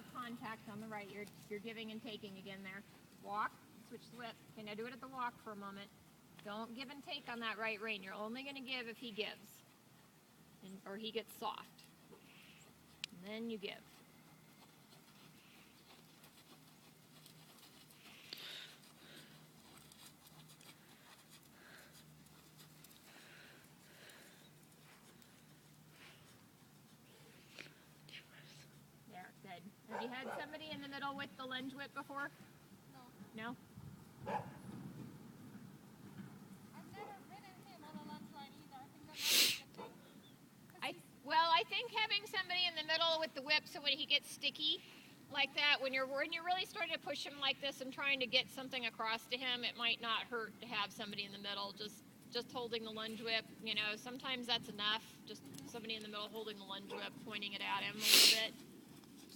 without contact on the right. You're giving and taking again there. Walk, switch the whip. Okay, now do it at the walk for a moment. Don't give and take on that right rein. You're only going to give if he gives, or he gets soft. And then you give. There, good. Have you had somebody in the middle with the lunge whip before? No. No? I think having somebody in the middle with the whip, so when he gets sticky like that, when you're really starting to push him like this and trying to get something across to him, it might not hurt to have somebody in the middle just holding the lunge whip. You know, sometimes that's enough. Just somebody in the middle holding the lunge whip, pointing it at him a little bit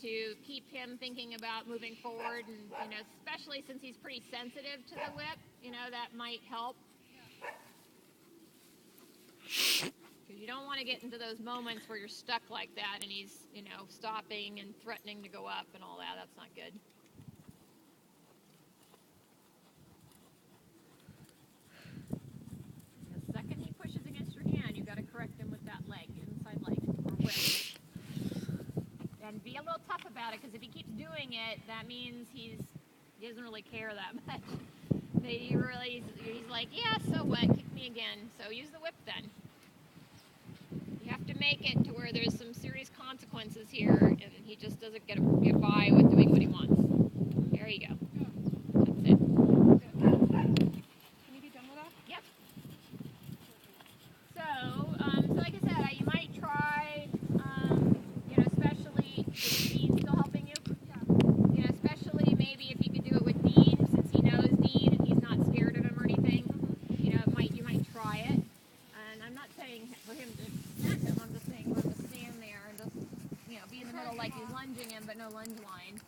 to keep him thinking about moving forward. And you know, especially since he's pretty sensitive to the whip, you know, that might help. You don't want to get into those moments where you're stuck like that and he's, you know, stopping and threatening to go up and all that. That's not good. The second he pushes against your hand, you've got to correct him with that leg, inside leg, or whip. And be a little tough about it, because if he keeps doing it, that means he doesn't really care that much. He's like, yeah, so what? Kick me again. So use the whip then. You have to make it to where there's some serious consequences here, and he just doesn't get by with doing what he wants. There you go. That's it. Can you be done with that? Yep. So like I said, you might try, you know, especially is Dean still helping you? Yeah. You know, especially maybe if you could do it with Dean, since he knows Dean and he's not scared of him or anything. You know, you might try it. And I'm not saying for him to smack him, I'm just saying for him to stand there and just, you know, be in the middle like he's lunging him, but no lunge line.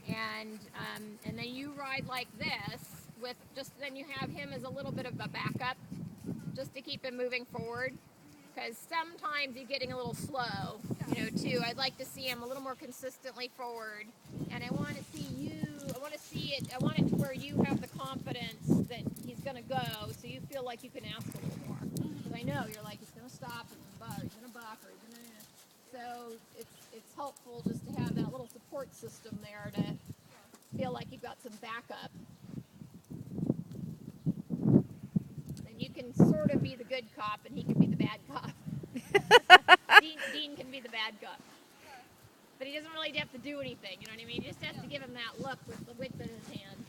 And then you ride like this with then you have him as a little bit of a backup, just to keep him moving forward. Because sometimes he's getting a little slow, you know, too. I'd like to see him a little more consistently forward. And I want to see I want it to where you have the confidence that he's going to go, so you feel like you can ask a little more. Because I know you're like, he's going to stop, he's going to buck, or he's going to... So it's helpful just to have that little support system there to feel like you've got some backup. And you can sort of be the good cop, and he can be the bad cop. Dean can be the bad cop. But he doesn't really have to do anything, you know what I mean? He just has to give him that look with the whip in his hand.